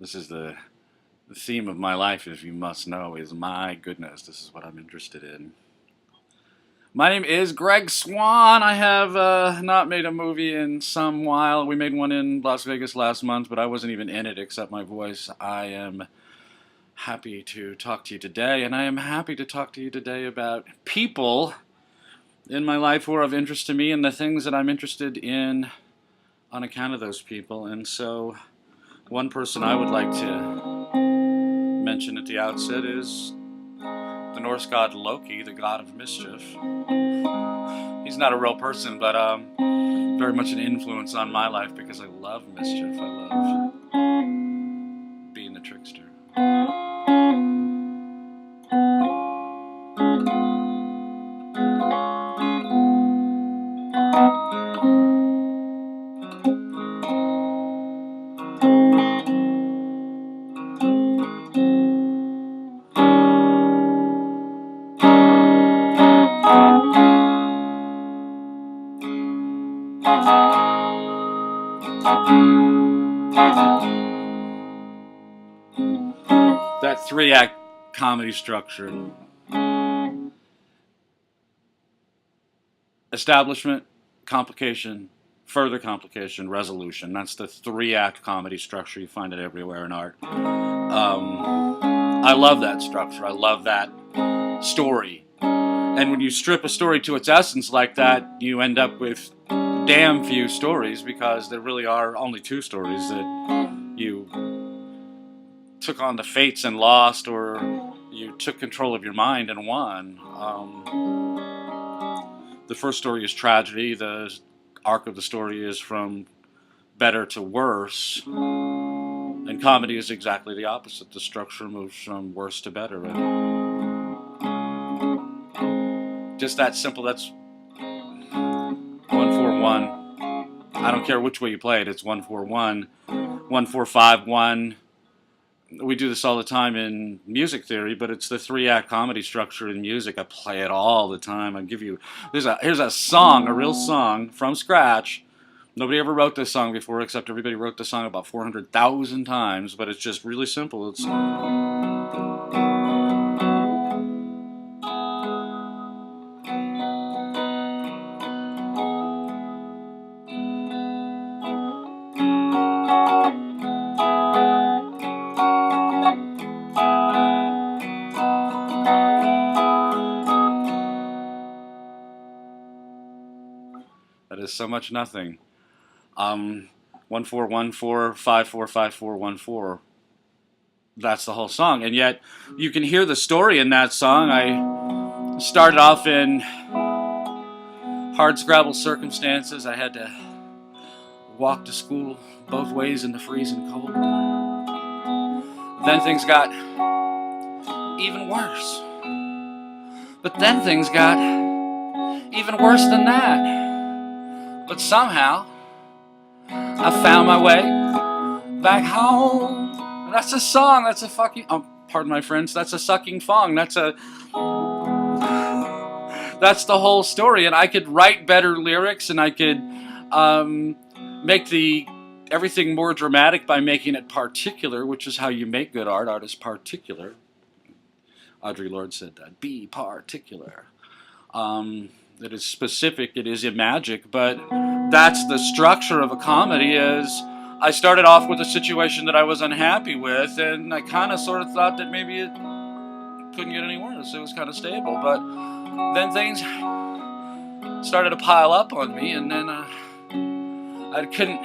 This is the theme of my life, if you must know, is my goodness. This is what I'm interested in. My name is Greg Swann. I have not made a movie in some while. We made one in Las Vegas last month, but I wasn't even in it except my voice. I am happy to talk to you today, and I am happy to talk to you today about people in my life who are of interest to me and the things that I'm interested in on account of those people. And so one person I would like to mention at the outset is the Norse god Loki, the god of mischief. He's not a real person, but very much an influence on my life because I love mischief. I love being the trickster. That three-act comedy structure. Establishment, complication, further complication, resolution. That's the three-act comedy structure. You find it everywhere in art. I love that structure. I love that story. And when you strip a story to its essence like that, you end up with damn few stories, because there really are only two stories that you took on the fates and lost, or you took control of your mind and won. The first story is tragedy. The arc of the story is from better to worse. And comedy is exactly the opposite. The structure moves from worse to better. And just that simple. That's 1-4-1. I don't care which way you play it. It's 1-4-1, 1-4-5-1. We do this all the time in music theory, but it's the three-act comedy structure in music. I play it all the time. I give you here's a song, a real song from scratch. Nobody ever wrote this song before, except everybody wrote the song about 400,000 times. But it's just really simple. It's that is so much nothing. 1-4-1-4, 5-4, 5-4, 1-4. That's the whole song, and yet you can hear the story in that song. I started off in hardscrabble circumstances. I had to walk to school both ways in the freezing cold. Then things got even worse. But then things got even worse than that. But somehow I found my way back home. And that's a song. That's a fucking, pardon my French, that's a sucking fong. That's the whole story. And I could write better lyrics, and I could make everything more dramatic by making it particular, which is how you make good art. Art is particular. Audre Lorde said that. Be particular. It is specific, it is imagic, but that's the structure of a comedy. Is I started off with a situation that I was unhappy with, and I kind of sort of thought that maybe it couldn't get any worse. It was kind of stable, but then things started to pile up on me, and then I couldn't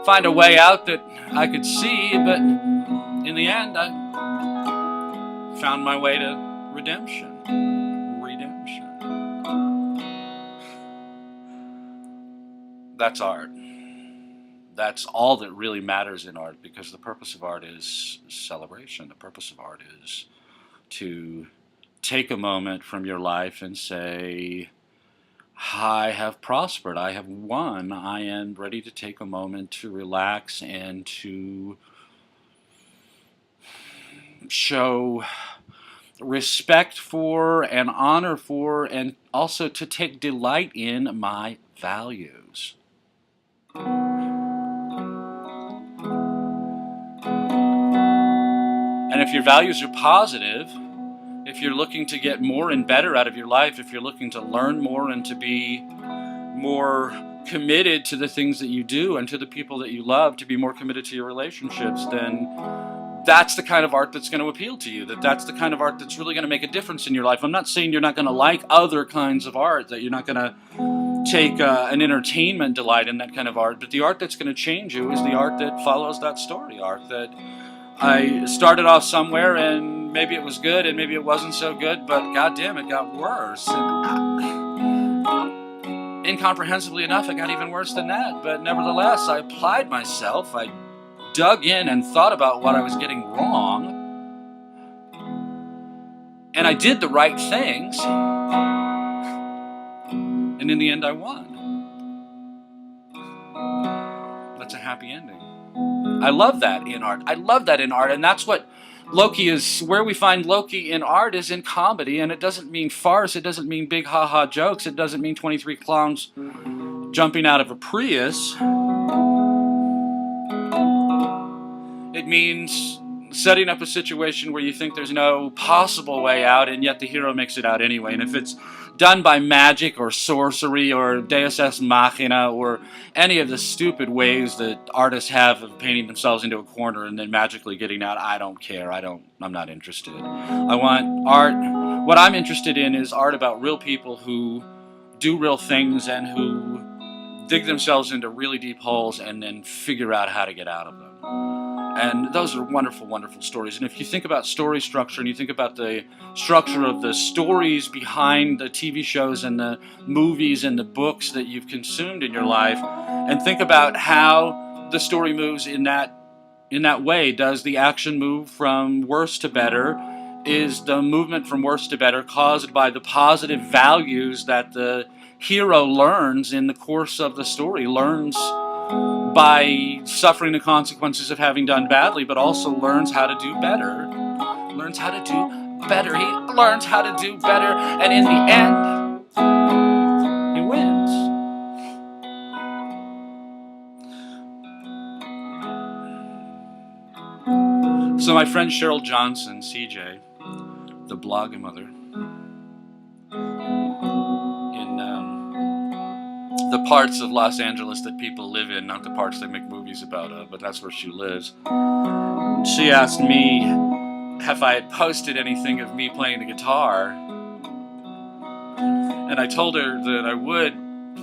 find a way out that I could see, but in the end I found my way to redemption. That's art. That's all that really matters in art, because the purpose of art is celebration. The purpose of art is to take a moment from your life and say, I have prospered, I have won, I am ready to take a moment to relax and to show respect for and honor for, and also to take delight in my values. And if your values are positive, if you're looking to get more and better out of your life, if you're looking to learn more and to be more committed to the things that you do and to the people that you love, to be more committed to your relationships, then that's the kind of art that's going to appeal to you, that's the kind of art that's really going to make a difference in your life. I'm not saying you're not going to like other kinds of art, that you're not going to take an entertainment delight in that kind of art, but the art that's going to change you is the art that follows that story arc. That I started off somewhere and maybe it was good and maybe it wasn't so good, but goddamn, it got worse. And incomprehensibly enough, it got even worse than that. But nevertheless, I applied myself. I dug in and thought about what I was getting wrong. And I did the right things. And in the end, I won. That's a happy ending. I love that in art. I love that in art. And that's what Loki is, where we find Loki in art is in comedy. And it doesn't mean farce. It doesn't mean big ha-ha jokes. It doesn't mean 23 clowns jumping out of a Prius. It means setting up a situation where you think there's no possible way out, and yet the hero makes it out anyway. And if it's done by magic or sorcery or Deus Ex Machina or any of the stupid ways that artists have of painting themselves into a corner and then magically getting out, I don't care. I'm not interested. I want art. What I'm interested in is art about real people who do real things and who dig themselves into really deep holes and then figure out how to get out of them. And those are wonderful, wonderful stories. And if you think about story structure and you think about the structure of the stories behind the TV shows and the movies and the books that you've consumed in your life, and think about how the story moves in that way. Does the action move from worse to better? Is the movement from worse to better caused by the positive values that the hero learns in the course of the story, learns by suffering the consequences of having done badly, but also learns how to do better. Learns how to do better. He learns how to do better, and in the end, he wins. So my friend Cheryl Johnson, CJ, the blog mother, the parts of Los Angeles that people live in, not the parts they make movies about, but that's where she lives. She asked me if I had posted anything of me playing the guitar, and I told her that I would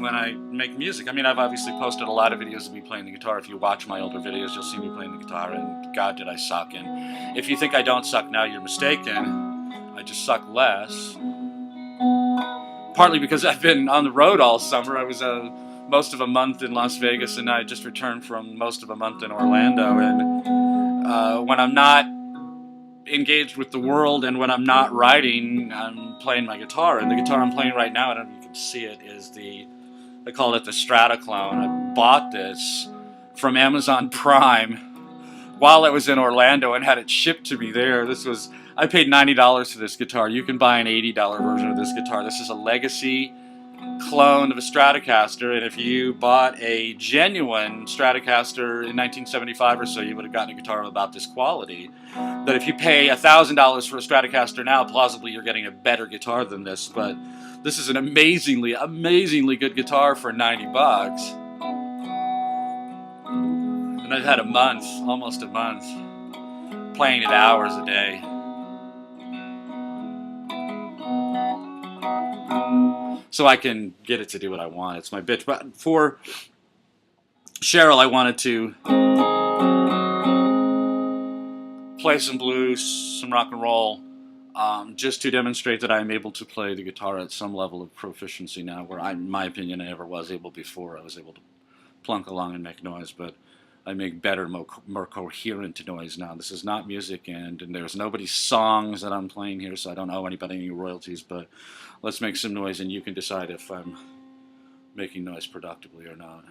when I make music. I mean, I've obviously posted a lot of videos of me playing the guitar. If you watch my older videos, you'll see me playing the guitar, and God, did I suck. And if you think I don't suck now, you're mistaken. I just suck less. Partly because I've been on the road all summer. I was most of a month in Las Vegas, and I just returned from most of a month in Orlando. And when I'm not engaged with the world and when I'm not writing, I'm playing my guitar. And the guitar I'm playing right now, I don't know if you can see it, is they call it the StratoClone. I bought this from Amazon Prime while I was in Orlando and had it shipped to me there. I paid $90 for this guitar. You can buy an $80 version of this guitar. This is a legacy clone of a Stratocaster, and if you bought a genuine Stratocaster in 1975 or so, you would have gotten a guitar of about this quality. But if you pay $1,000 for a Stratocaster now, plausibly you're getting a better guitar than this. But this is an amazingly, amazingly good guitar for $90. And I've had a month, almost a month, playing it hours a day. So I can get it to do what I want. It's my bitch. But for Cheryl, I wanted to play some blues, some rock and roll, just to demonstrate that I'm able to play the guitar at some level of proficiency now, where in my opinion, I never was able before. I was able to plunk along and make noise, but I make better, more coherent noise now. This is not music, and there's nobody's songs that I'm playing here, so I don't owe anybody any royalties, but let's make some noise, and you can decide if I'm making noise productively or not.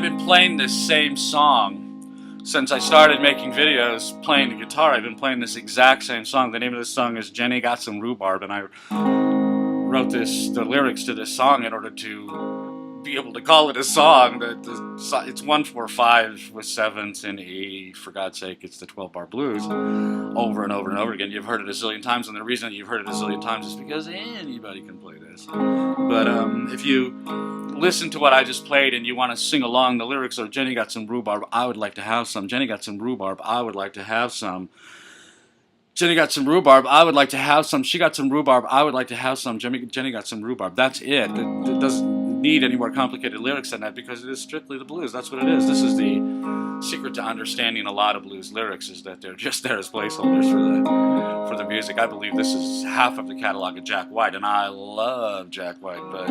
I've been playing this same song since I started making videos playing the guitar. I've been playing this exact same song. The name of this song is Jenny Got Some Rhubarb, and I wrote the lyrics to this song in order to be able to call it a song. It's 1-4-5 with sevenths and E. For God's sake, it's the 12-bar blues over and over and over again. You've heard it a zillion times, and the reason that you've heard it a zillion times is because anybody can play this. But if you listen to what I just played and you want to sing along, the lyrics are Jenny got some rhubarb, I would like to have some. Jenny got some rhubarb, I would like to have some. Jenny got some rhubarb, I would like to have some. She got some rhubarb, I would like to have some. Jenny got some rhubarb. That's it. It doesn't need any more complicated lyrics than that because it is strictly the blues. That's what it is. This is the secret to understanding a lot of blues lyrics, is that they're just there as placeholders for the music. I believe this is half of the catalog of Jack White, and I love Jack White, but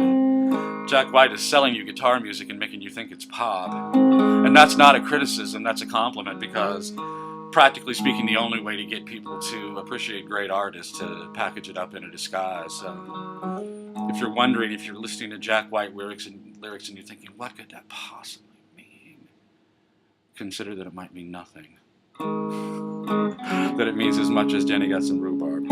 Jack White is selling you guitar music and making you think it's pop. And that's not a criticism, that's a compliment, because practically speaking, the only way to get people to appreciate great art is to package it up in a disguise. So if you're wondering, if you're listening to Jack White lyrics and you're thinking, what could that possibly mean? Consider that it might mean nothing. That it means as much as Jenny got some rhubarb.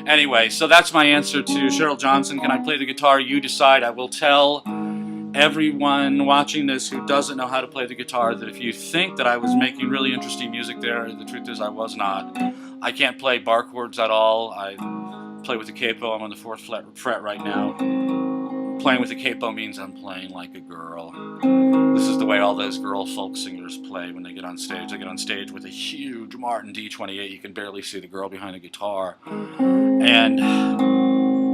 Anyway, so that's my answer to Cheryl Johnson. Can I play the guitar? You decide. I will tell everyone watching this who doesn't know how to play the guitar that if you think that I was making really interesting music there, the truth is I was not. I can't play bar chords at all. I play with the capo. I'm on the 4th fret right now. Playing with the capo means I'm playing like a girl. This is the way all those girl folk singers play when they get on stage. They get on stage with a huge Martin D28. You can barely see the girl behind the guitar. And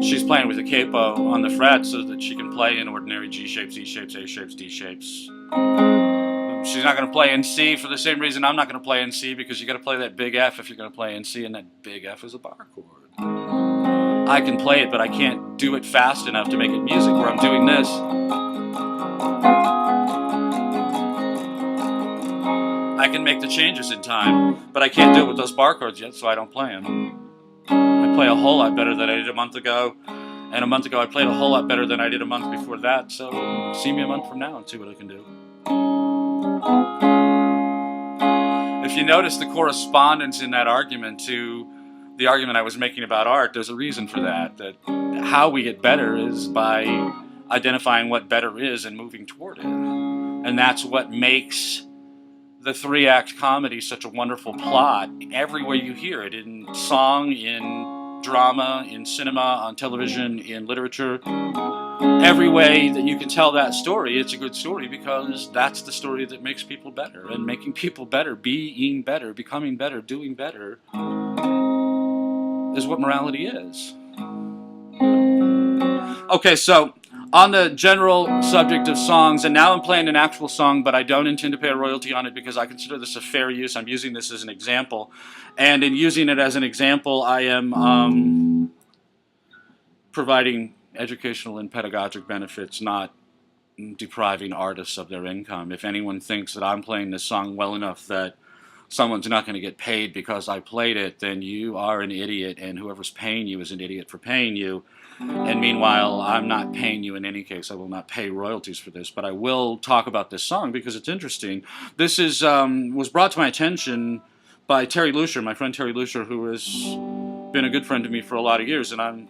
she's playing with a capo on the fret so that she can play in ordinary G shapes, E shapes, A shapes, D shapes. She's not going to play in C for the same reason I'm not going to play in C, because you got to play that big F if you're going to play in C, and that big F is a bar chord. I can play it, but I can't do it fast enough to make it music where I'm doing this. I can make the changes in time, but I can't do it with those bar chords yet, so I don't play them. I play a whole lot better than I did a month ago, and a month ago I played a whole lot better than I did a month before that, so see me a month from now and see what I can do. If you notice the correspondence in that argument to the argument I was making about art, there's a reason for that. That how we get better is by identifying what better is and moving toward it. And that's what makes the 3-act comedy such a wonderful plot. Everywhere you hear it, in song, in drama, in cinema, on television, in literature. Every way that you can tell that story, it's a good story, because that's the story that makes people better. And making people better, being better, becoming better, doing better, is what morality is. Okay, so on the general subject of songs, and now I'm playing an actual song, but I don't intend to pay a royalty on it because I consider this a fair use. I'm using this as an example. And in using it as an example, I am providing educational and pedagogic benefits, not depriving artists of their income. If anyone thinks that I'm playing this song well enough that someone's not going to get paid because I played it, then you are an idiot, and whoever's paying you is an idiot for paying you. And meanwhile, I'm not paying you in any case. I will not pay royalties for this, but I will talk about this song because it's interesting. This is was brought to my attention by Terry Lucier, my friend Terry Lucier, who has been a good friend to me for a lot of years, and I'm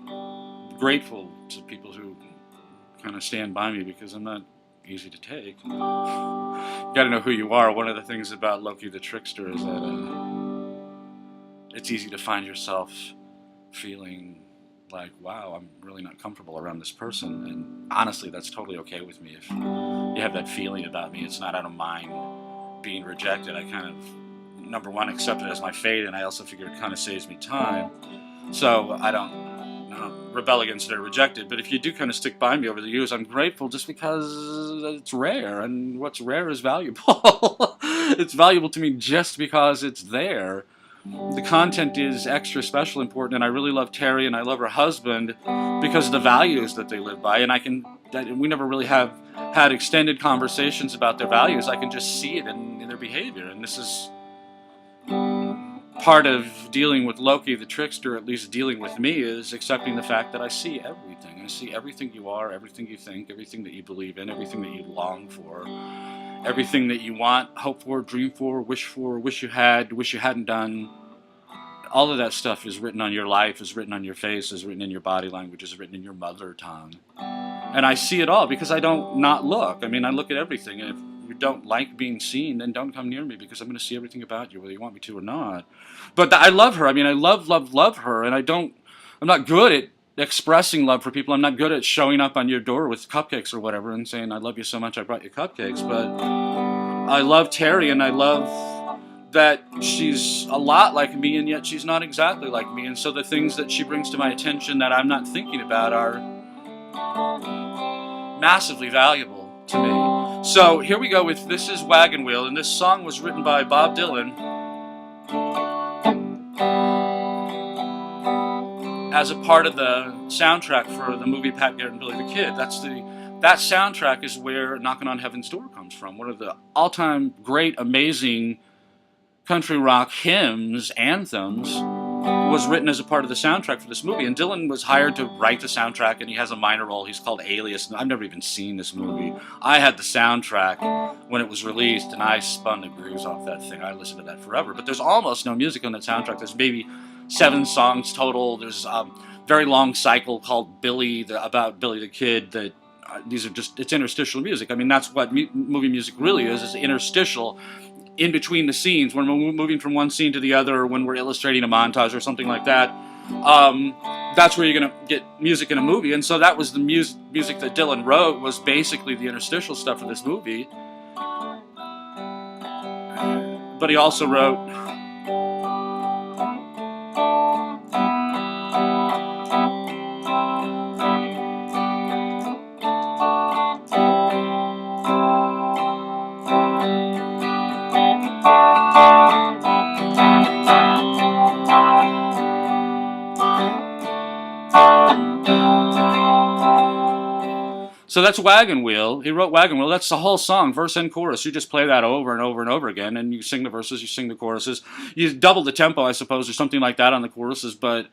grateful to people who kind of stand by me because I'm not easy to take. You got to know who you are. One of the things about Loki the Trickster is that it's easy to find yourself feeling like, wow, I'm really not comfortable around this person. And honestly, that's totally okay with me. If you have that feeling about me, it's not out of mind being rejected. I kind of, number one, accept it as my fate, and I also figure it kind of saves me time. So I don't rebel against it or reject it. But if you do kind of stick by me over the years, I'm grateful just because it's rare, and what's rare is valuable. It's valuable to me just because it's there. The content is extra special important, and I really love Terry and I love her husband because of the values that they live by, and we never really have had extended conversations about their values. I can just see it in their behavior, and this is part of dealing with Loki the trickster, at least dealing with me, is accepting the fact that I see everything. I see everything you are, everything you think, everything that you believe in, everything that you long for, everything that you want, hope for, dream for, wish you had, wish you hadn't done. All of that stuff is written on your life, is written on your face, is written in your body language, is written in your mother tongue. And I see it all because I don't not look. I mean, I look at everything. And if you don't like being seen, then don't come near me because I'm going to see everything about you, whether you want me to or not. But I love her. I mean, I love her. And I'm not good at expressing love for people. I'm not good at showing up on your door with cupcakes or whatever and saying, I love you so much, I brought you cupcakes. But I love Terry, and I love that she's a lot like me, and yet she's not exactly like me. And so the things that she brings to my attention that I'm not thinking about are massively valuable to me. So here we go with This Is Wagon Wheel, and this song was written by Bob Dylan as a part of the soundtrack for the movie Pat Garrett and Billy the Kid. That soundtrack is where Knockin' on Heaven's Door comes from. One of the all-time great, amazing country rock hymns, anthems, was written as a part of the soundtrack for this movie. And Dylan was hired to write the soundtrack, and he has a minor role. He's called Alias. I've never even seen this movie. I had the soundtrack when it was released, and I spun the grooves off that thing. I listened to that forever. But there's almost no music on that soundtrack. There's maybe 7 songs total. There's a very long cycle called about Billy the Kid that these are just, it's interstitial music. I mean, that's what movie music really is interstitial in between the scenes, when we're moving from one scene to the other, or when we're illustrating a montage or something like that. That's where you're going to get music in a movie. And so that was the music that Dylan wrote, was basically the interstitial stuff for this movie. But he also wrote So that's Wagon Wheel. He wrote Wagon Wheel. That's the whole song, verse and chorus. You just play that over and over and over again, and you sing the verses, you sing the choruses. You double the tempo, I suppose, or something like that on the choruses, but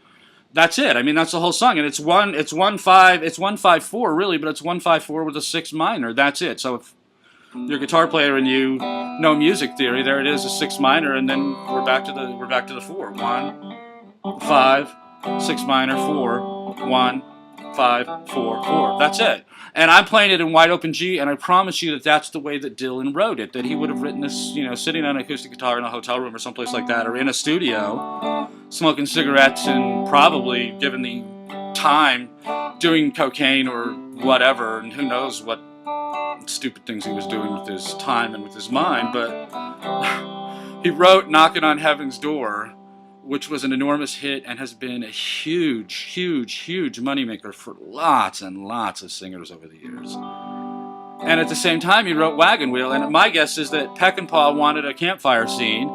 that's it. I mean, that's the whole song, and it's 1-5-4 really, but it's 1-5-4 with a 6 minor. That's it. So if you're a guitar player and you know music theory, there it is, a 6 minor, and then we're back to the 4. 1, 5, 6 minor, 4, 1, 5, 4, 4. That's it. And I'm playing it in wide open G, and I promise you that that's the way that Dylan wrote it, that he would have written this, sitting on an acoustic guitar in a hotel room or someplace like that, or in a studio, smoking cigarettes, and probably, given the time, doing cocaine or whatever, and who knows what stupid things he was doing with his time and with his mind. But he wrote Knockin' on Heaven's Door, which was an enormous hit and has been a huge, huge, huge moneymaker for lots and lots of singers over the years. And at the same time, he wrote Wagon Wheel, and my guess is that Peck and Paul wanted a campfire scene.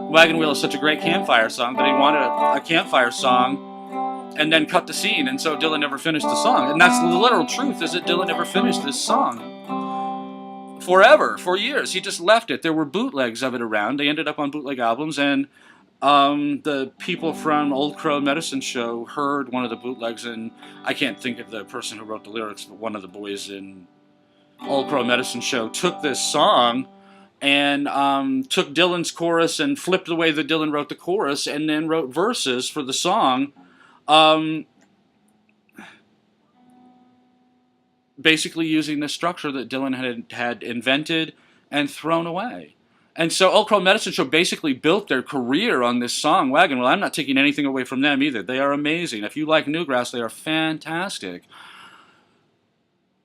Wagon Wheel is such a great campfire song, but he wanted a campfire song and then cut the scene, and so Dylan never finished the song. And that's the literal truth, is that Dylan never finished this song. Forever, for years. He just left it. There were bootlegs of it around. They ended up on bootleg albums, and the people from Old Crow Medicine Show heard one of the bootlegs, and I can't think of the person who wrote the lyrics, but one of the boys in Old Crow Medicine Show took this song and took Dylan's chorus and flipped the way that Dylan wrote the chorus, and then wrote verses for the song, basically using the structure that Dylan had invented and thrown away. And so Old Crow Medicine Show basically built their career on this song, Wagon Wheel. I'm not taking anything away from them either. They are amazing. If you like Newgrass, they are fantastic.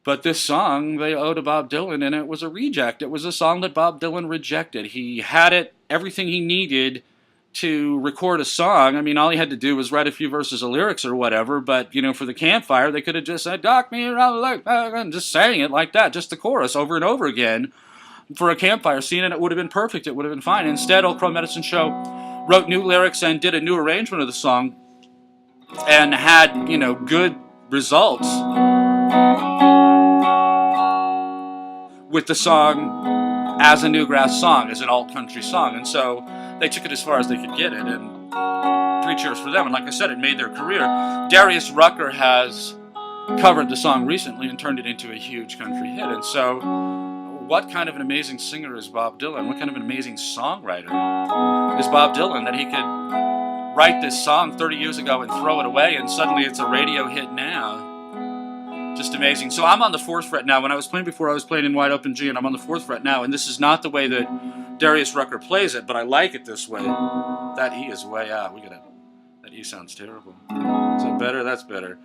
But this song they owe to Bob Dylan, and it was a reject. It was a song that Bob Dylan rejected. He had everything he needed to record a song. I mean, all he had to do was write a few verses of lyrics or whatever, but, for the campfire, they could have just said, "Dock me around like that," and just sang it like that, just the chorus over and over again, for a campfire scene, and it would have been perfect. It would have been fine. Instead, Old Crow Medicine Show wrote new lyrics and did a new arrangement of the song and had, good results with the song as a Newgrass song, as an alt country song. And so they took it as far as they could get it. And three cheers for them. And like I said, it made their career. Darius Rucker has covered the song recently and turned it into a huge country hit. And so, what kind of an amazing singer is Bob Dylan? What kind of an amazing songwriter is Bob Dylan that he could write this song 30 years ago and throw it away, and suddenly it's a radio hit now? Just amazing. So I'm on the 4th fret now. When I was playing before, I was playing in wide open G, and I'm on the 4th fret now. And this is not the way that Darius Rucker plays it, but I like it this way. That E is way out. That E sounds terrible. Is that better? That's better.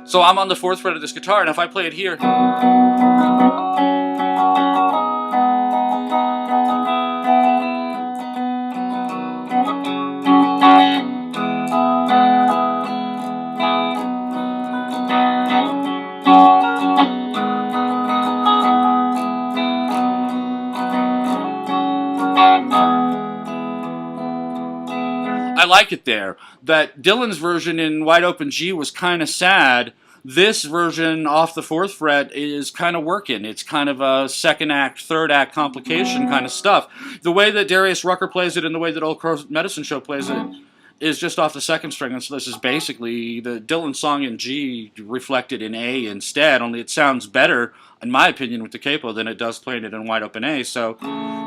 So I'm on the 4th fret of this guitar, and if I play it here, I like it there. That Dylan's version in wide open G was kind of sad. This version off the 4th fret is kind of working. It's kind of a second act, third act complication kind of stuff. The way that Darius Rucker plays it and the way that Old Crow Medicine Show plays it is just off the 2nd string. And so this is basically the Dylan song in G reflected in A instead, only it sounds better, in my opinion, with the capo than it does playing it in wide open A. So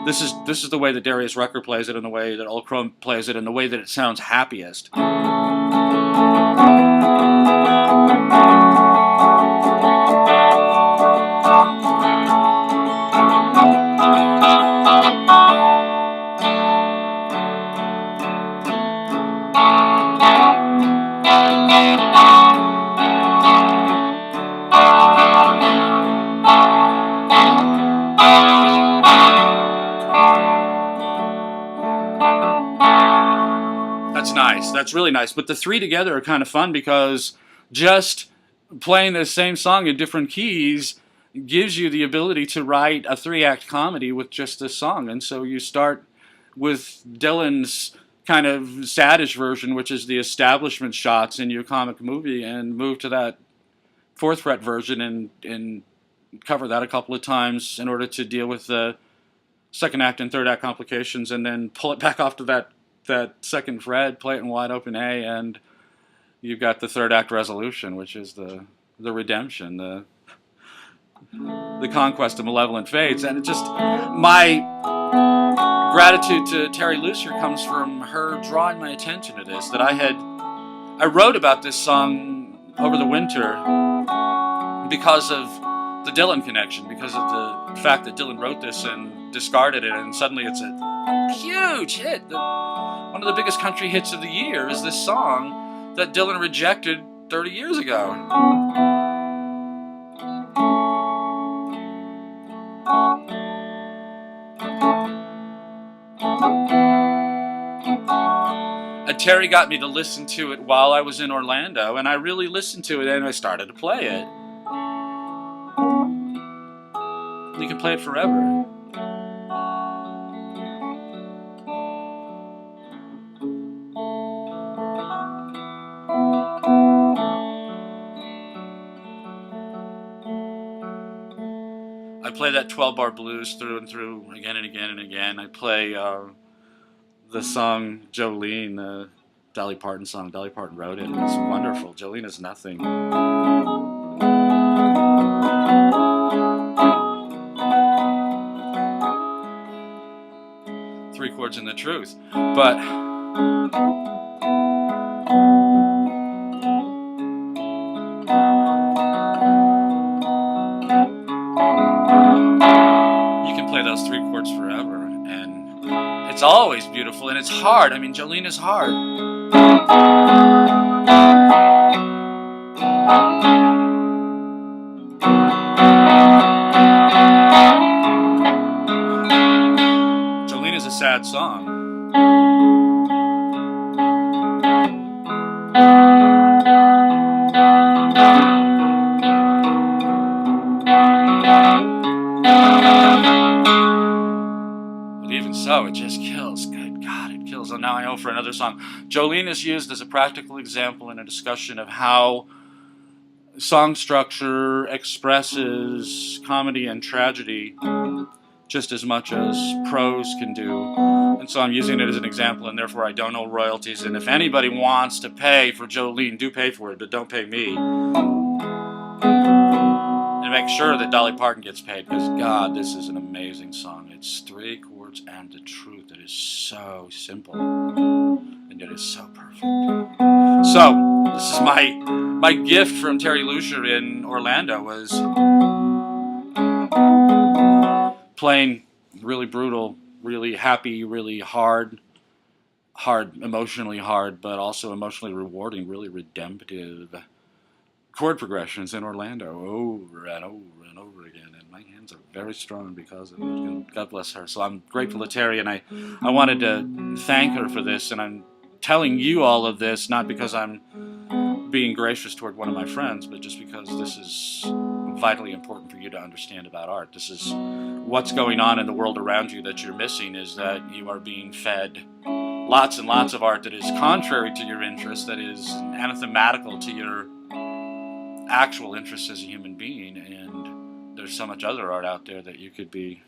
this is the way that Darius Rucker plays it, and the way that Old Crow plays it, and the way that it sounds happiest. That's nice. That's really nice. But the three together are kind of fun because just playing the same song in different keys gives you the ability to write a 3-act comedy with just this song. And so you start with Dylan's kind of saddish version, which is the establishment shots in your comic movie, and move to that 4th fret version and cover that a couple of times in order to deal with the 2nd act and 3rd act complications, and then pull it back off to that 2nd fret, play it in wide open A, and you've got the 3rd act resolution, which is the redemption, the conquest of malevolent fates. And it just, my gratitude to Terry Lucier comes from her drawing my attention to this, that I wrote about this song over the winter because of the Dylan connection, because of the fact that Dylan wrote this and discarded it, and suddenly it's a huge hit. One of the biggest country hits of the year is this song that Dylan rejected 30 years ago. And Terry got me to listen to it while I was in Orlando, and I really listened to it, and I started to play it. You can play it forever. I play that 12-bar blues through and through, again and again and again. I play the song Jolene, the Dolly Parton song. Dolly Parton wrote it. It's wonderful. Jolene is nothing. 3 chords in the truth. But you can play those 3 chords forever, and it's always beautiful, and it's hard. I mean, Jolene is hard. Jolene is a sad song. But even so, it just kills. Good God, it kills. And now I owe for another song. Jolene is used as a practical example in a discussion of how song structure expresses comedy and tragedy just as much as prose can do. And so I'm using it as an example, and therefore I don't owe royalties. And if anybody wants to pay for Jolene, do pay for it, but don't pay me. And make sure that Dolly Parton gets paid, because God, this is an amazing song. It's 3 chords and the truth. It is so simple, and it is so perfect. So this is my gift from Terry Lucier in Orlando, was playing really brutal, really happy, really hard, emotionally hard, but also emotionally rewarding, really redemptive chord progressions in Orlando over and over and over again. And my hands are very strong because of it. God bless her. So I'm grateful to Terry, and I wanted to thank her for this, and I'm telling you all of this not because I'm being gracious toward one of my friends, but just because this is vitally important for you to understand about art. This is what's going on in the world around you that you're missing, is that you are being fed lots and lots of art that is contrary to your interests, that is anathematical to your actual interests as a human being, and there's so much other art out there that you could be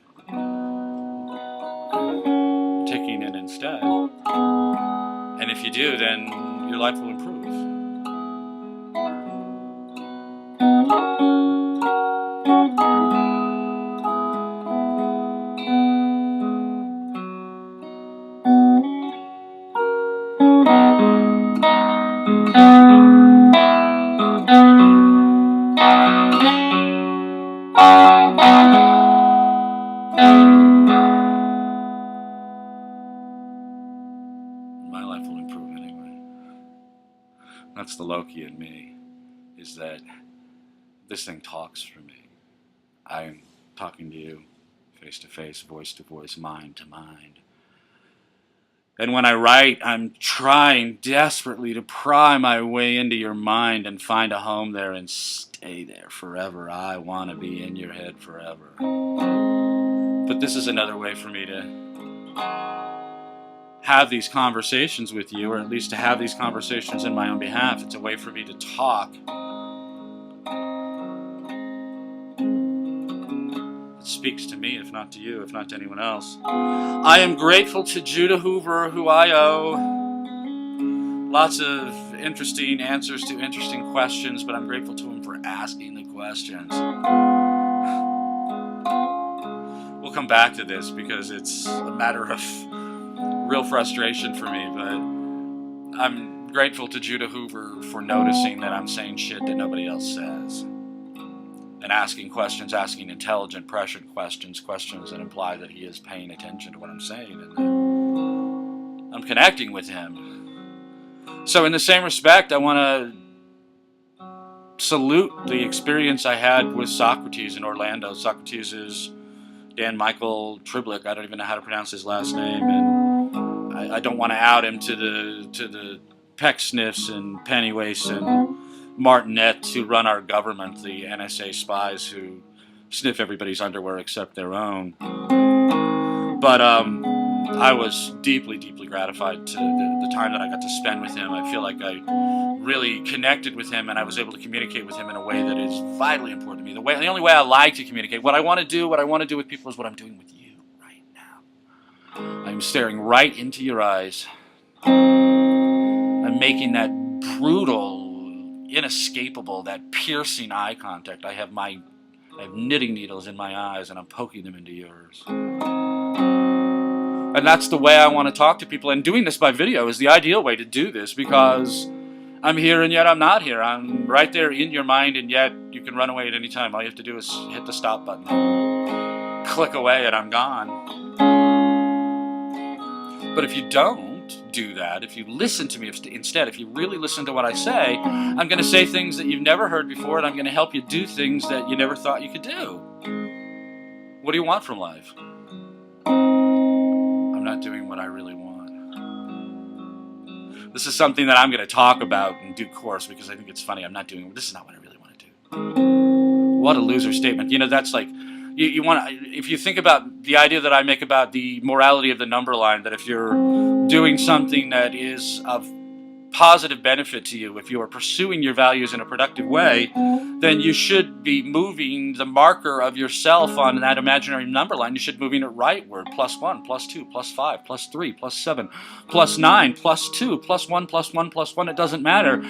taking in instead. And if you do, then your life will improve. My life will improve anyway. That's the Loki in me, is that this thing talks for me. I'm talking to you face to face, voice to voice, mind to mind. And when I write, I'm trying desperately to pry my way into your mind and find a home there and stay there forever. I want to be in your head forever. But this is another way for me to have these conversations with you, or at least to have these conversations in my own behalf. It's a way for me to talk. It speaks to me, if not to you, if not to anyone else. I am grateful to Judah Hoover, who I owe lots of interesting answers to interesting questions, but I'm grateful to him for asking the questions. We'll come back to this because it's a matter of real frustration for me, but I'm grateful to Judah Hoover for noticing that I'm saying shit that nobody else says, and asking questions, asking intelligent, prescient questions that imply that he is paying attention to what I'm saying, and that I'm connecting with him. So in the same respect, I want to salute the experience I had with Socrates in Orlando. Socrates is Dan Michael Triblick. I don't even know how to pronounce his last name, and I don't want to out him to the Pecksniffs and Pennywaises and Martinets who run our government, the NSA spies who sniff everybody's underwear except their own. But I was deeply, deeply gratified to the time that I got to spend with him. I feel like I really connected with him, and I was able to communicate with him in a way that is vitally important to me. The only way I like to communicate, what I want to do with people, is what I'm doing with you right now. I'm staring right into your eyes. I'm making that brutal, inescapable, that piercing eye contact. I have knitting needles in my eyes, and I'm poking them into yours. And that's the way I want to talk to people. And doing this by video is the ideal way to do this, because I'm here and yet I'm not here. I'm right there in your mind, and yet you can run away at any time. All you have to do is hit the stop button, click away, and I'm gone. But if you don't do that, if you listen to me instead, if you really listen to what I say, I'm going to say things that you've never heard before, and I'm going to help you do things that you never thought you could do. What do you want from life? I'm not doing what I really want. This is something that I'm going to talk about in due course, because I think it's funny. This is not what I really want to do. What a loser statement. You know, that's like, you want, if you think about the idea that I make about the morality of the number line, that if you're doing something that is of positive benefit to you, if you are pursuing your values in a productive way, then you should be moving the marker of yourself on that imaginary number line. You should be moving it rightward. +1, +2, +5, +3, +7, +9, +2, +1, +1, +1. It doesn't matter.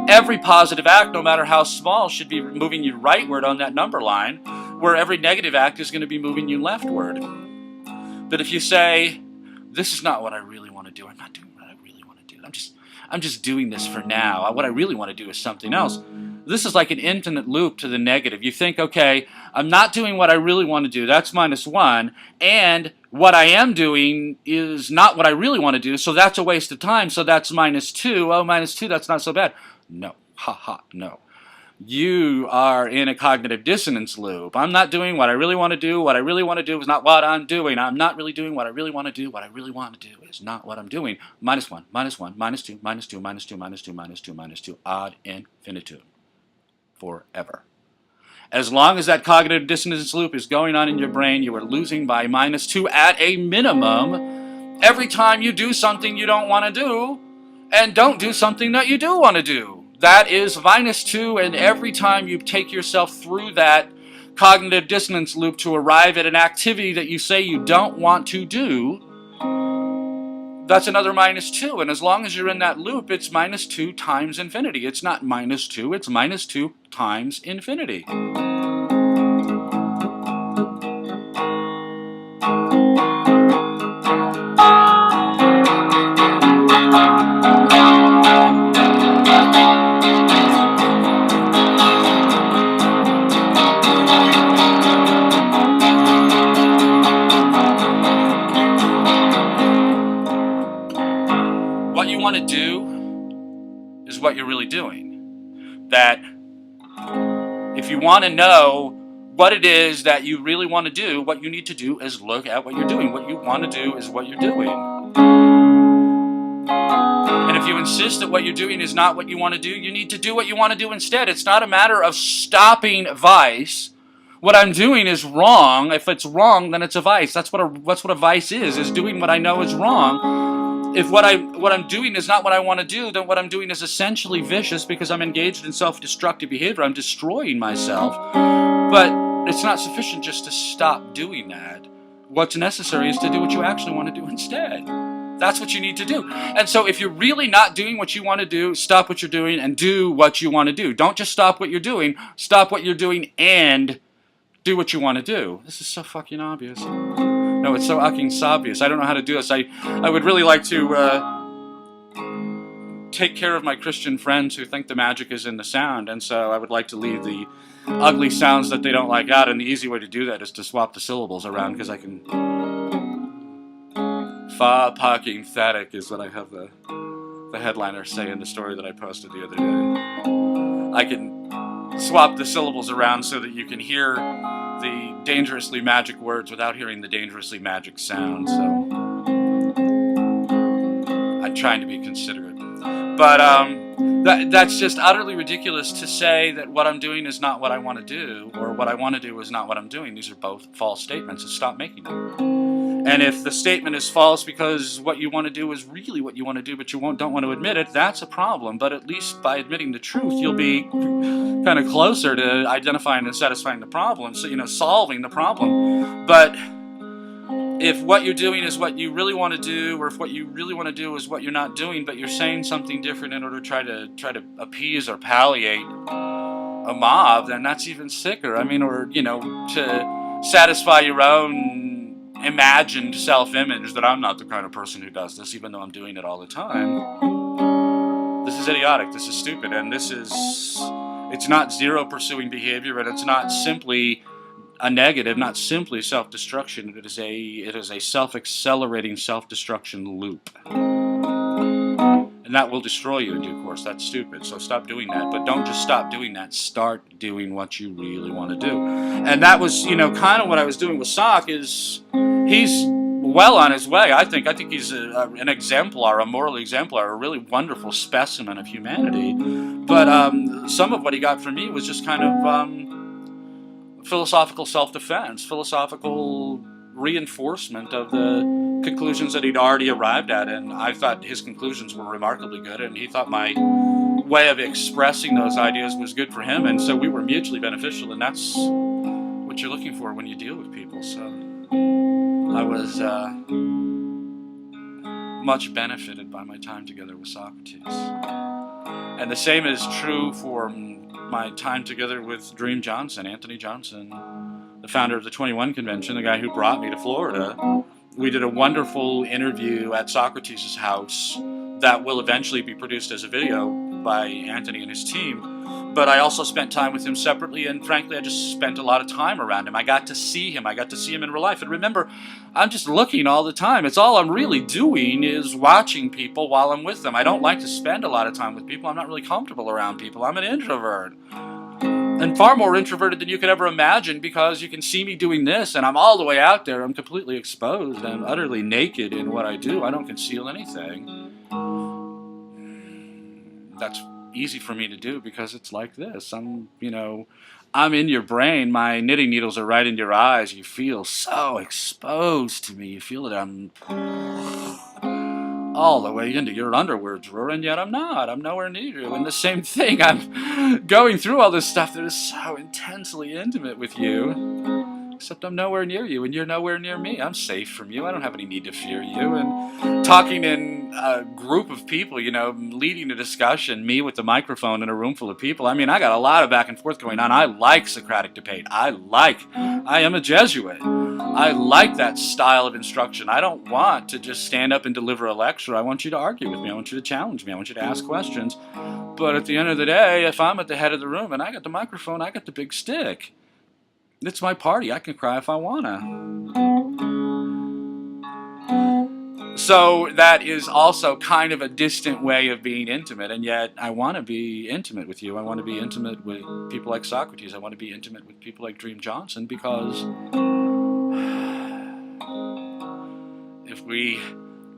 Every positive act, no matter how small, should be moving you rightward on that number line, where every negative act is going to be moving you leftward. But if you say, this is not what I really want to do, I'm not doing what I really want to do, I'm just doing this for now, what I really want to do is something else, this is like an infinite loop to the negative. You think, okay, I'm not doing what I really want to do, that's -1, and what I am doing is not what I really want to do, so that's a waste of time, so that's -2. Oh, -2, that's not so bad. No. No. You are in a cognitive dissonance loop. I'm not doing what I really want to do. What I really want to do is not what I'm doing. I'm not really doing what I really want to do. What I really want to do is not what I'm doing. -1, -1, -2, -2, -2, -2, -2, -2, ad infinitum. Forever. As long as that cognitive dissonance loop is going on in your brain, you are losing by -2 at a minimum every time you do something you don't want to do and don't do something that you do want to do. That is -2, and every time you take yourself through that cognitive dissonance loop to arrive at an activity that you say you don't want to do, that's another -2. And as long as you're in that loop, it's -2 times infinity. It's not -2, it's -2 times infinity. What you want to do is what you're really doing. That if you want to know what it is that you really want to do, what you need to do is look at what you're doing. What you want to do is what you're doing. And if you insist that what you're doing is not what you want to do, you need to do what you want to do instead. It's not a matter of stopping vice. What I'm doing is wrong. If it's wrong, then it's a vice. That's what a vice is doing what I know is wrong. If what I'm doing is not what I want to do, then what I'm doing is essentially vicious because I'm engaged in self-destructive behavior. I'm destroying myself. But it's not sufficient just to stop doing that. What's necessary is to do what you actually want to do instead. That's what you need to do. And so if you're really not doing what you want to do, stop what you're doing and do what you want to do. Don't just stop what you're doing. Stop what you're doing and do what you want to do. This is so fucking obvious. No, it's so fucking obvious. I don't know how to do this. I would really like to take care of my Christian friends who think the magic is in the sound, and so I would like to leave the ugly sounds that they don't like out, and the easy way to do that is to swap the syllables around, because I can... Fa-fucking-thetic is what I have the headliner say in the story that I posted the other day. I can swap the syllables around so that you can hear the dangerously magic words without hearing the dangerously magic sound, so I'm trying to be considerate. But that's just utterly ridiculous to say that what I'm doing is not what I want to do, or what I want to do is not what I'm doing. These are both false statements, and stop making them. And if the statement is false because what you want to do is really what you want to do, but you don't want to admit it, that's a problem. But at least by admitting the truth, you'll be kind of closer to identifying and satisfying the problem, so, solving the problem. But if what you're doing is what you really want to do, or if what you really want to do is what you're not doing, but you're saying something different in order to try to appease or palliate a mob, then that's even sicker. I mean, or, to satisfy your own imagined self-image that I'm not the kind of person who does this, even though I'm doing it all the time. This is idiotic, this is stupid, and it's not zero pursuing behavior, and it's not simply a negative, not simply self-destruction. It is a self-accelerating self-destruction loop. And that will destroy you in due course. That's stupid, so stop doing that. But don't just stop doing that. Start doing what you really want to do. And that was, kind of what I was doing with Sock. Is he's well on his way, I think. I think he's an exemplar, a moral exemplar, a really wonderful specimen of humanity. But some of what he got from me was just kind of philosophical self-defense, philosophical reinforcement of the conclusions that he'd already arrived at, and I thought his conclusions were remarkably good, and he thought my way of expressing those ideas was good for him, and so we were mutually beneficial, and that's what you're looking for when you deal with people. So I was much benefited by my time together with Socrates. And the same is true for my time together with Dream Johnson, Anthony Johnson, the founder of the 21 Convention, the guy who brought me to Florida. We did a wonderful interview at Socrates' house that will eventually be produced as a video by Anthony and his team. But I also spent time with him separately, and frankly, I just spent a lot of time around him. I got to see him. I got to see him in real life. And remember, I'm just looking all the time. It's all I'm really doing is watching people while I'm with them. I don't like to spend a lot of time with people. I'm not really comfortable around people. I'm an introvert. And far more introverted than you could ever imagine, because you can see me doing this, and I'm all the way out there. I'm completely exposed. I'm utterly naked in what I do. I don't conceal anything. That's easy for me to do because it's like this. I'm in your brain. My knitting needles are right in your eyes. You feel so exposed to me. You feel that I'm all the way into your underwear drawer, and yet I'm not. I'm nowhere near you. And the same thing, I'm going through all this stuff that is so intensely intimate with you, except I'm nowhere near you, and you're nowhere near me. I'm safe from you. I don't have any need to fear you. And talking in a group of people, leading a discussion, me with the microphone in a room full of people, I got a lot of back and forth going on. I like Socratic debate. I am a Jesuit. I like that style of instruction. I don't want to just stand up and deliver a lecture. I want you to argue with me. I want you to challenge me. I want you to ask questions. But at the end of the day, if I'm at the head of the room and I got the microphone, I got the big stick. It's my party. I can cry if I wanna. So that is also kind of a distant way of being intimate, and yet I want to be intimate with you. I want to be intimate with people like Socrates. I want to be intimate with people like Dream Johnson, because if we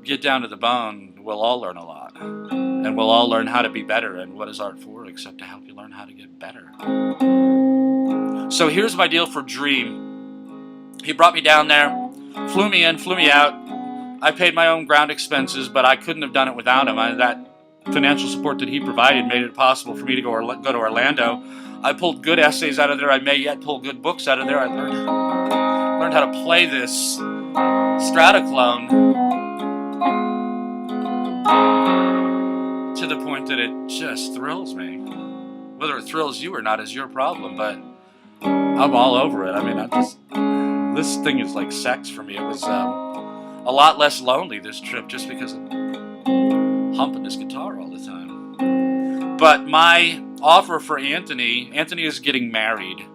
get down to the bone, we'll all learn a lot. And we'll all learn how to be better. And what is art for except to help you learn how to get better? So here's my deal for Dream. He brought me down there, flew me in, flew me out. I paid my own ground expenses, but I couldn't have done it without him. That financial support that he provided made it possible for me to go to Orlando. I pulled good essays out of there. I may yet pull good books out of there. I learned how to play this StratoClone to the point that it just thrills me. Whether it thrills you or not is your problem, but I'm all over it. This thing is like sex for me. It was a lot less lonely this trip just because of humping this guitar all the time. But my offer for Anthony is getting married.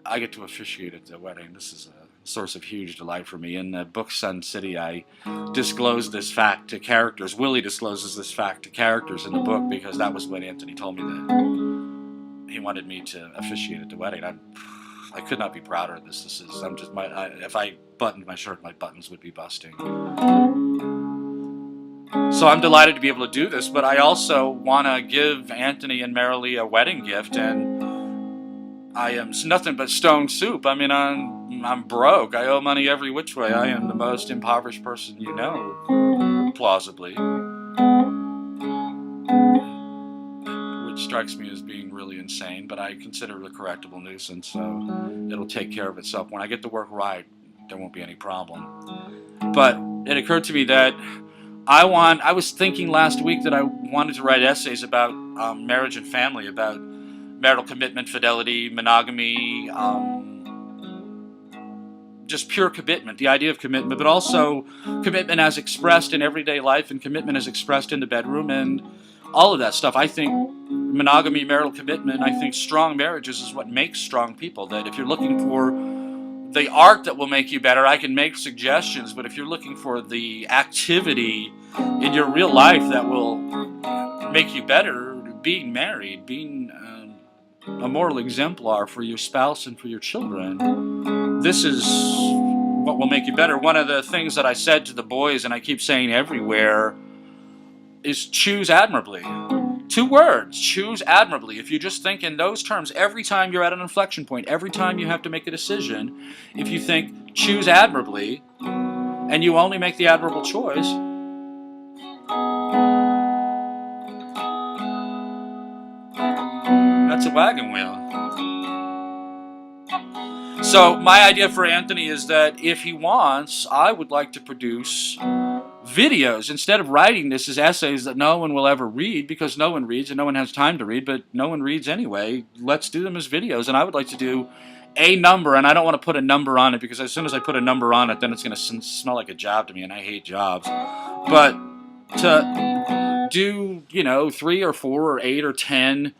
I get to officiate at the wedding. This is a source of huge delight for me. In the book Sun City, I disclosed this fact to characters. Willie discloses this fact to characters in the book because that was when Anthony told me that he wanted me to officiate at the wedding. I could not be prouder of this. If I buttoned my shirt, my buttons would be busting. So I'm delighted to be able to do this, but I also want to give Anthony and Marilee a wedding gift, and I am nothing but stone soup. I'm broke. I owe money every which way. I am the most impoverished person you know, plausibly. Which strikes me as being really insane, but I consider it a correctable nuisance, so it'll take care of itself. When I get the work right, there won't be any problem. But it occurred to me that I was thinking last week that I wanted to write essays about marriage and family, about marital commitment, fidelity, monogamy, just pure commitment, the idea of commitment, but also commitment as expressed in everyday life and commitment as expressed in the bedroom and all of that stuff. I think monogamy, marital commitment, I think strong marriages is what makes strong people. That if you're looking for the art that will make you better, I can make suggestions, but if you're looking for the activity in your real life that will make you better, being married, being a moral exemplar for your spouse and for your children, this is what will make you better. One of the things that I said to the boys, and I keep saying everywhere, is choose admirably. 2 words, choose admirably. If you just think in those terms, every time you're at an inflection point, every time you have to make a decision, if you think choose admirably, and you only make the admirable choice, that's a wagon wheel. So my idea for Anthony is that if he wants, I would like to produce videos instead of writing this as essays that no one will ever read, because no one reads and no one has time to read, but no one reads anyway. Let's do them as videos, and I would like to do a number, and I don't want to put a number on it, because as soon as I put a number on it, then it's going to smell like a job to me, and I hate jobs. But to do, 3 or 4 or 8 or 10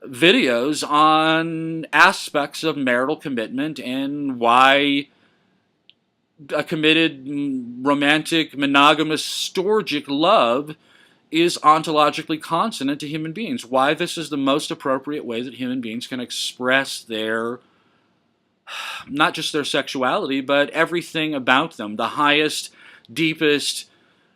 videos on aspects of marital commitment and why a committed, romantic, monogamous, storgic love is ontologically consonant to human beings. Why this is the most appropriate way that human beings can express their, not just their sexuality, but everything about them. The highest, deepest,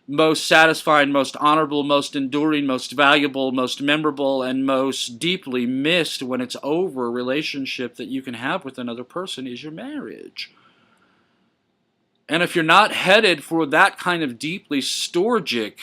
most satisfying, most honorable, most enduring, most valuable, most memorable, and most deeply missed when it's over relationship that you can have with another person is your marriage. And if you're not headed for that kind of deeply storgic,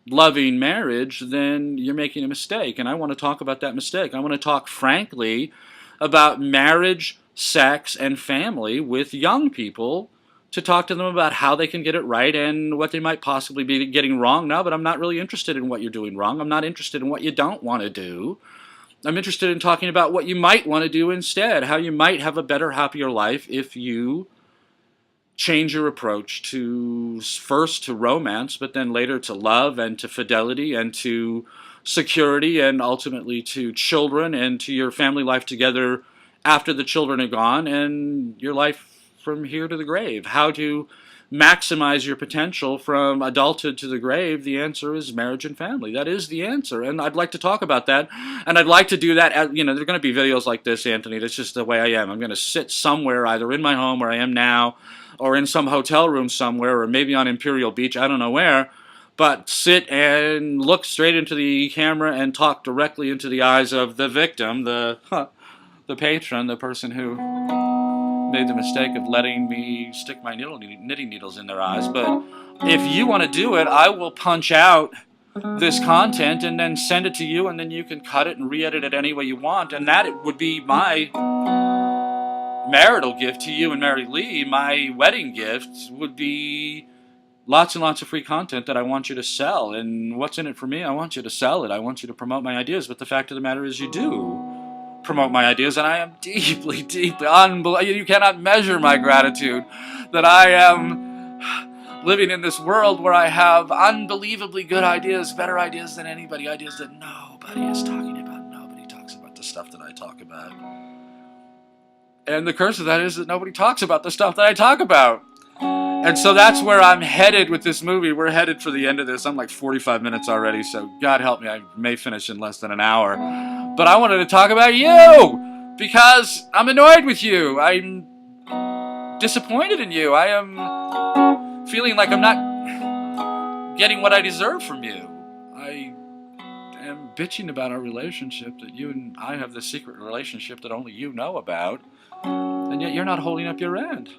loving marriage, then you're making a mistake. And I want to talk about that mistake. I want to talk frankly about marriage, sex, and family with young people, to talk to them about how they can get it right and what they might possibly be getting wrong now. But I'm not really interested in what you're doing wrong. I'm not interested in what you don't want to do. I'm interested in talking about what you might want to do instead, how you might have a better, happier life if you change your approach to, first to romance, but then later to love and to fidelity and to security and ultimately to children and to your family life together after the children are gone and your life from here to the grave. How to maximize your potential from adulthood to the grave? The answer is marriage and family. That is the answer, and I'd like to talk about that, and I'd like to do that. There are going to be videos like this, Anthony. That's just the way I am. I'm going to sit somewhere, either in my home where I am now, or in some hotel room somewhere, or maybe on Imperial Beach, I don't know where, but sit and look straight into the camera and talk directly into the eyes of the victim, the patron, the person who made the mistake of letting me stick my knitting needles in their eyes. But if you want to do it, I will punch out this content and then send it to you, and then you can cut it and re-edit it any way you want, and that it would be my marital gift to you and Mary Lee. My wedding gift would be lots and lots of free content that I want you to sell. And what's in it for me? I want you to sell it. I want you to promote my ideas. But the fact of the matter is you do promote my ideas, and I am deeply, deeply, you cannot measure my gratitude that I am living in this world where I have unbelievably good ideas, better ideas than anybody, ideas that nobody is talking about. Nobody talks about the stuff that I talk about. And the curse of that is that nobody talks about the stuff that I talk about. And so that's where I'm headed with this movie. We're headed for the end of this. I'm like 45 minutes already, so God help me, I may finish in less than an hour. But I wanted to talk about you, because I'm annoyed with you. I'm disappointed in you. I am feeling like I'm not getting what I deserve from you. I am bitching about our relationship, that you and I have this secret relationship that only you know about, and yet you're not holding up your end.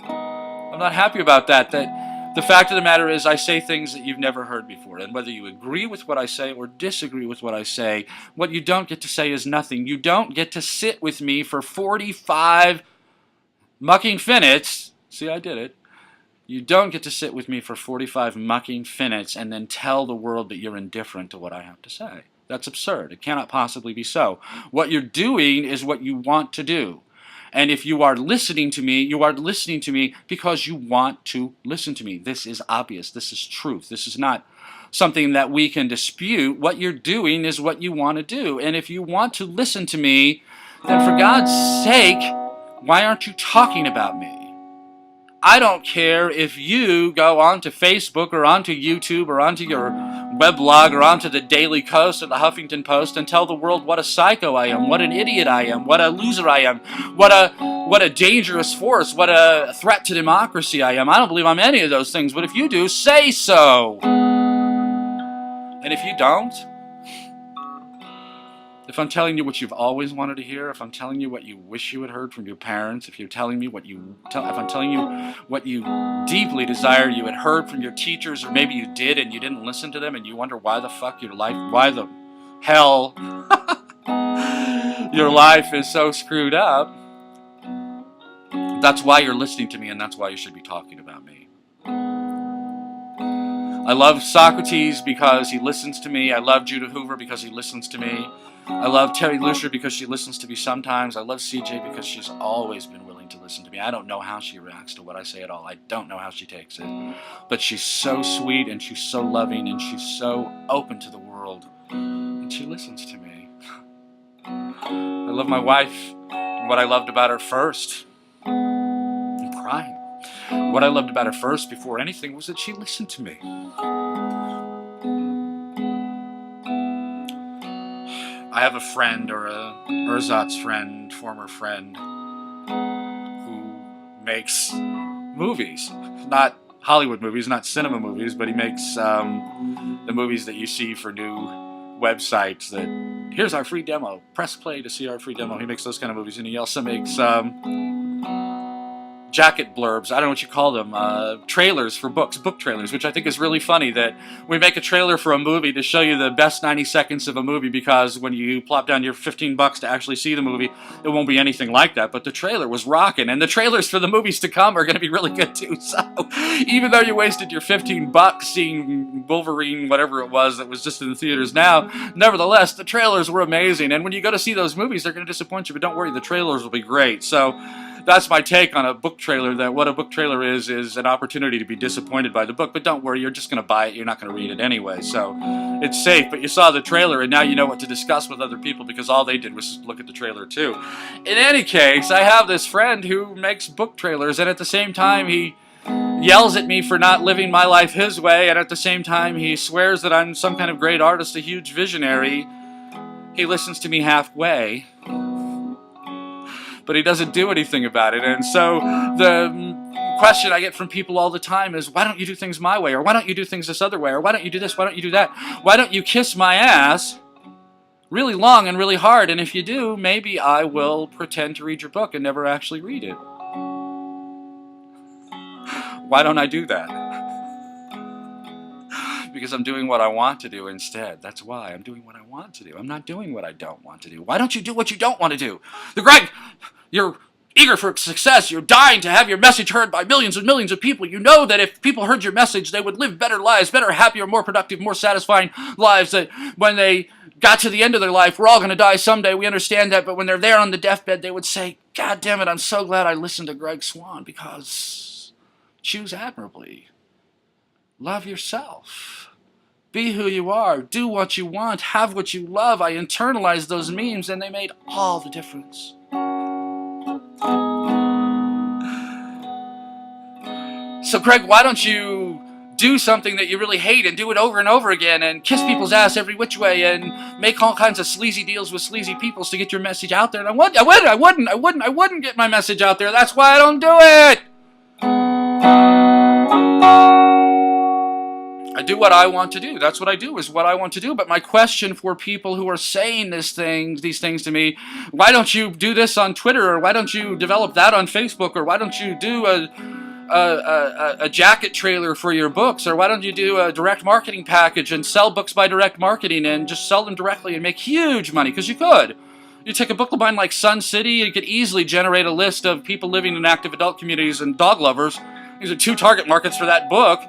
I'm not happy about that. That the fact of the matter is I say things that you've never heard before, and whether you agree with what I say or disagree with what I say, what you don't get to say is nothing. You don't get to sit with me for 45 mucking minutes. See, I did it. You don't get to sit with me for 45 mucking minutes and then tell the world that you're indifferent to what I have to say. That's absurd. It cannot possibly be so. What you're doing is what you want to do. And if you are listening to me, you are listening to me because you want to listen to me. This is obvious. This is truth. This is not something that we can dispute. What you're doing is what you want to do. And if you want to listen to me, then for God's sake, why aren't you talking about me? I don't care if you go onto Facebook or onto YouTube or onto your weblog or onto the Daily Kos or the Huffington Post and tell the world what a psycho I am, what an idiot I am, what a loser I am, what a dangerous force, what a threat to democracy I am. I don't believe I'm any of those things, but if you do, say so. And if you don't, if I'm telling you what you've always wanted to hear, if I'm telling you what you wish you had heard from your parents, if you're telling me if I'm telling you what you deeply desire you had heard from your teachers, or maybe you did and you didn't listen to them and you wonder why the fuck why the hell your life is so screwed up, that's why you're listening to me, and that's why you should be talking about me. I love Socrates because he listens to me. I love Judah Hoover because he listens to me. I love Terry Lucier because she listens to me sometimes. I love CJ because she's always been willing to listen to me. I don't know how she reacts to what I say at all. I don't know how she takes it. But she's so sweet, and she's so loving, and she's so open to the world. And she listens to me. I love my wife. What I loved about her first, I'm crying. What I loved about her first before anything was that she listened to me. I have a friend, or a ersatz friend, former friend, who makes movies. Not Hollywood movies, not cinema movies, but he makes the movies that you see for new websites that, here's our free demo, press play to see our free demo. He makes those kind of movies, and he also makes jacket blurbs, I don't know what you call them, trailers for books, book trailers, which I think is really funny that we make a trailer for a movie to show you the best 90 seconds of a movie, because when you plop down your $15 to actually see the movie, it won't be anything like that, but the trailer was rocking, and the trailers for the movies to come are going to be really good too, so even though you wasted your $15 seeing Wolverine, whatever it was that was just in the theaters now, nevertheless, the trailers were amazing, and when you go to see those movies, they're going to disappoint you, but don't worry, the trailers will be great. So that's my take on a book trailer, that what a book trailer is an opportunity to be disappointed by the book, but don't worry, you're just going to buy it, you're not going to read it anyway, so it's safe, but you saw the trailer, and now you know what to discuss with other people, because all they did was look at the trailer too. In any case, I have this friend who makes book trailers, and at the same time, he yells at me for not living my life his way, and at the same time, he swears that I'm some kind of great artist, a huge visionary. He listens to me halfway, but he doesn't do anything about it. And so the question I get from people all the time is, why don't you do things my way? Or why don't you do things this other way? Or why don't you do this? Why don't you do that? Why don't you kiss my ass really long and really hard? And if you do, maybe I will pretend to read your book and never actually read it. Why don't I do that? Because I'm doing what I want to do instead. That's why I'm doing what I want to do. I'm not doing what I don't want to do. Why don't you do what you don't want to do? Greg, you're eager for success. You're dying to have your message heard by millions and millions of people. You know that if people heard your message, they would live better lives, better, happier, more productive, more satisfying lives. That when they got to the end of their life, we're all going to die someday. We understand that. But when they're there on the deathbed, they would say, God damn it, I'm so glad I listened to Greg Swann, because choose admirably. Love yourself. Be who you are. Do what you want. Have what you love. I internalized those memes, and they made all the difference. So, Craig, why don't you do something that you really hate and do it over and over again and kiss people's ass every which way and make all kinds of sleazy deals with sleazy peoples to get your message out there? And I wouldn't get my message out there. That's why I don't do it. I do what I want to do. That's what I do, is what I want to do. But my question for people who are saying these things to me, why don't you do this on Twitter, or why don't you develop that on Facebook, or why don't you do a jacket trailer for your books, or why don't you do a direct marketing package and sell books by direct marketing and just sell them directly and make huge money? Because you could. You take a book line like Sun City, you could easily generate a list of people living in active adult communities and dog lovers. These are 2 target markets for that book.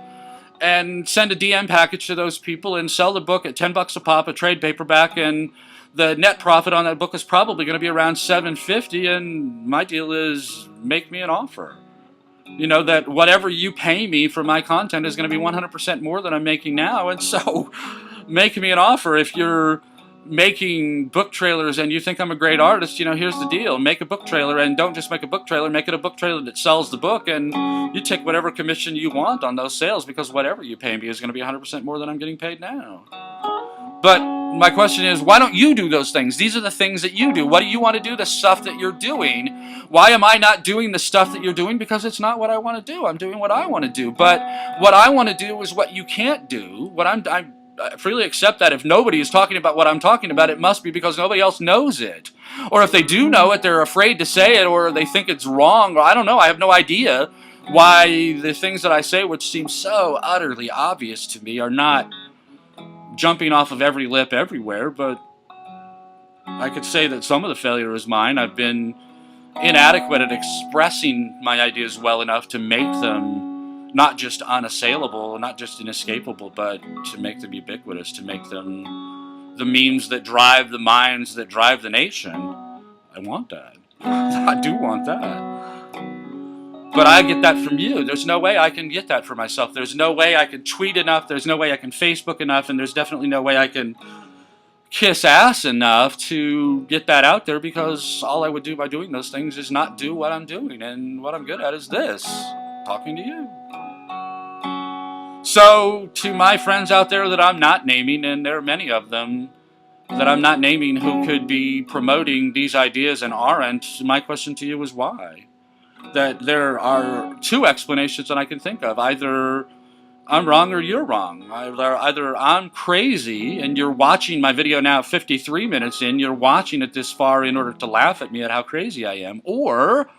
And send a DM package to those people and sell the book at $10 a pop, a trade paperback, and the net profit on that book is probably going to be around $7.50. And my deal is, make me an offer. You know, that whatever you pay me for my content is going to be 100% more than I'm making now. And so make me an offer. If you're making book trailers and you think I'm a great artist, you know, here's the deal. Make a book trailer, and don't just make a book trailer, make it a book trailer that sells the book, and you take whatever commission you want on those sales, because whatever you pay me is going to be 100% more than I'm getting paid now. But my question is, why don't you do those things? These are the things that you do. What do you want to do? The stuff that you're doing. Why am I not doing the stuff that you're doing? Because it's not what I want to do. I'm doing what I want to do. But what I want to do is what you can't do. What I'm freely accept that if nobody is talking about what I'm talking about, it must be because nobody else knows it. Or if they do know it, they're afraid to say it, or they think it's wrong, or I don't know, I have no idea why the things that I say, which seem so utterly obvious to me, are not jumping off of every lip everywhere. But I could say that some of the failure is mine. I've been inadequate at expressing my ideas well enough to make them not just unassailable, not just inescapable, but to make them ubiquitous, to make them the memes that drive the minds, that drive the nation. I want that. I do want that. But I get that from you. There's no way I can get that for myself. There's no way I can tweet enough. There's no way I can Facebook enough. And there's definitely no way I can kiss ass enough to get that out there, because all I would do by doing those things is not do what I'm doing. And what I'm good at is this, talking to you. So to my friends out there that I'm not naming, and there are many of them that I'm not naming who could be promoting these ideas and aren't, my question to you is why? That there are two explanations that I can think of. Either I'm wrong or you're wrong. Either I'm crazy and you're watching my video now 53 minutes in, you're watching it this far in order to laugh at me at how crazy I am, or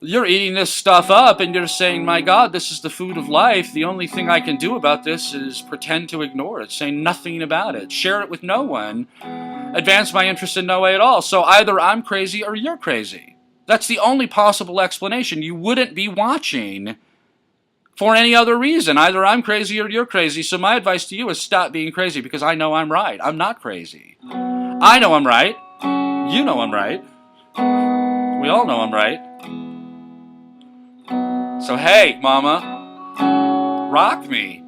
you're eating this stuff up and you're saying, my God, this is the food of life. The only thing I can do about this is pretend to ignore it, say nothing about it, share it with no one, advance my interest in no way at all. So either I'm crazy or you're crazy. That's the only possible explanation. You wouldn't be watching for any other reason. Either I'm crazy or you're crazy. So my advice to you is stop being crazy, because I know I'm right. I'm not crazy. I know I'm right. You know I'm right. We all know I'm right. So hey, mama, rock me.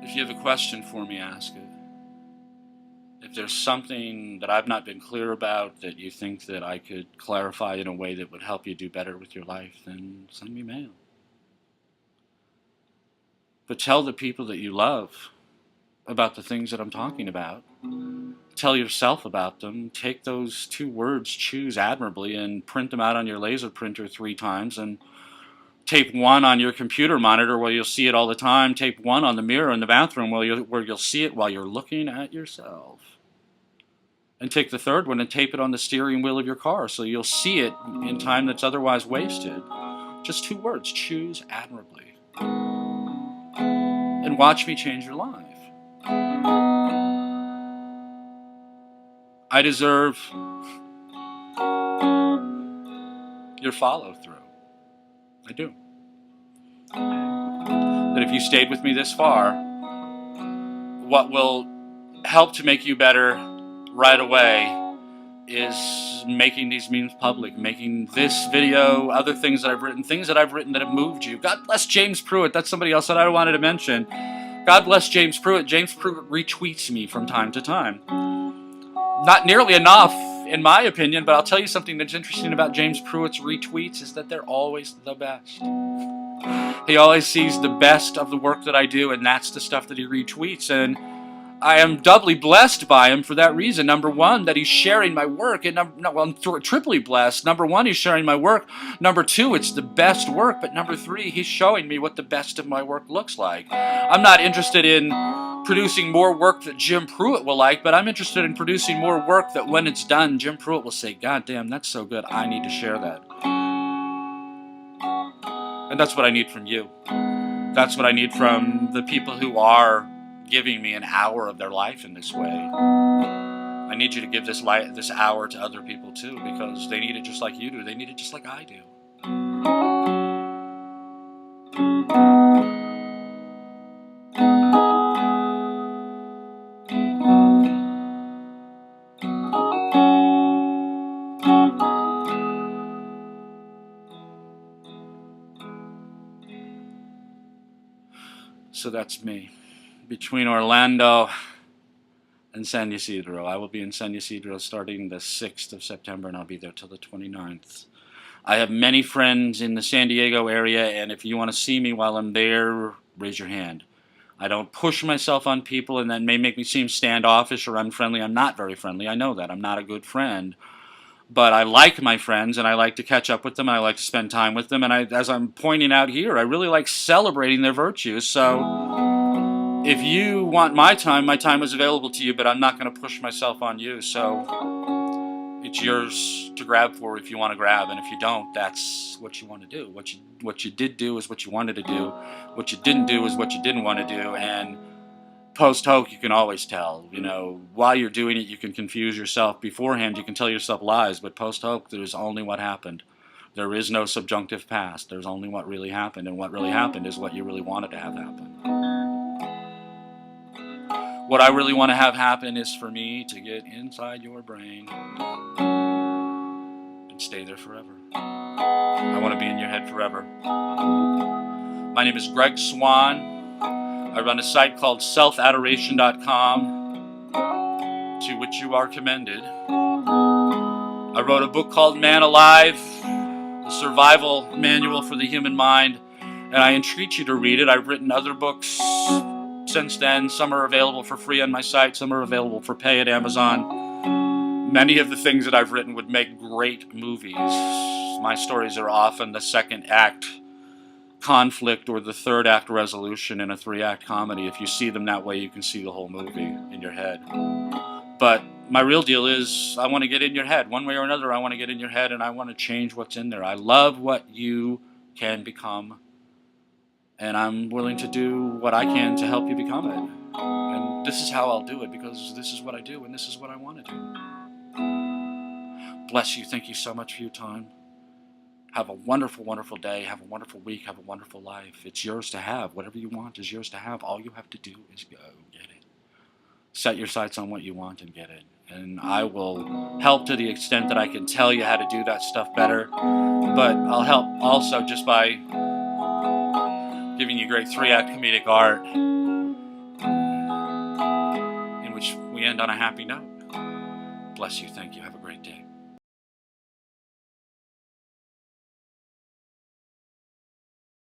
If you have a question for me, ask it. If there's something that I've not been clear about that you think that I could clarify in a way that would help you do better with your life, then send me mail. But tell the people that you love about the things that I'm talking about. Tell yourself about them. Take those 2 words, choose admirably, and print them out on your laser printer 3 times, and tape 1 on your computer monitor where you'll see it all the time. Tape 1 on the mirror in the bathroom where you'll see it while you're looking at yourself. And take the 3rd one and tape it on the steering wheel of your car so you'll see it in time that's otherwise wasted. Just 2 words, choose admirably. And watch me change your life. I deserve your follow-through. I do. That if you stayed with me this far, what will help to make you better right away is making these memes public, making this video, other things that I've written that have moved you. God bless James Pruitt. That's somebody else that I wanted to mention. God bless James Pruitt. James Pruitt retweets me from time to time. Not nearly enough, in my opinion, but I'll tell you something that's interesting about James Pruitt's retweets is that they're always the best. He always sees the best of the work that I do, and that's the stuff that he retweets, and I am doubly blessed by him for that reason. Number 1, that he's sharing my work, and I'm triply blessed. Number 1, he's sharing my work. Number 2, it's the best work, but number 3, he's showing me what the best of my work looks like. I'm not interested in producing more work that Jim Pruitt will like, but I'm interested in producing more work that when it's done, Jim Pruitt will say, God damn, that's so good, I need to share that. And that's what I need from you. That's what I need from the people who are giving me an hour of their life in this way. I need you to give this hour to other people too, because they need it just like you do. They need it just like I do. So that's me. between Orlando and San Ysidro. I will be in San Ysidro starting the 6th of September, and I'll be there till the 29th. I have many friends in the San Diego area, and if you want to see me while I'm there, raise your hand. I don't push myself on people, and that may make me seem standoffish or unfriendly. I'm not very friendly. I know that. I'm not a good friend. But I like my friends, and I like to catch up with them, and I like to spend time with them. And as I'm pointing out here, I really like celebrating their virtues. So if you want my time is available to you, but I'm not going to push myself on you. So it's yours to grab for if you want to grab, and if you don't, that's what you want to do. What you did do is what you wanted to do. What you didn't do is what you didn't want to do, and post hoc, you can always tell. You know, while you're doing it, you can confuse yourself. Beforehand, you can tell yourself lies, but post hoc, there's only what happened. There is no subjunctive past. There's only what really happened, and what really happened is what you really wanted to have happen. What I really want to have happen is for me to get inside your brain and stay there forever. I want to be in your head forever. My name is Greg Swann. I run a site called selfadoration.com, to which you are commended. I wrote a book called Man Alive, a survival manual for the human mind, and I entreat you to read it. I've written other books since then. Some are available for free on my site, some are available for pay at Amazon. Many of the things that I've written would make great movies. My stories are often the second act conflict or the third act resolution in a 3-act comedy. If you see them that way, you can see the whole movie in your head. But my real deal is I want to get in your head. One way or another, I want to get in your head, and I want to change what's in there. I love what you can become, and I'm willing to do what I can to help you become it. And this is how I'll do it, because this is what I do, and this is what I want to do. Bless you. Thank you so much for your time. Have a wonderful, wonderful day. Have a wonderful week. Have a wonderful life. It's yours to have. Whatever you want is yours to have. All you have to do is go get it. Set your sights on what you want and get it. And I will help to the extent that I can tell you how to do that stuff better. But I'll help also just by giving you great 3-act comedic art in which we end on a happy note. Bless you. Thank you. Have a great day.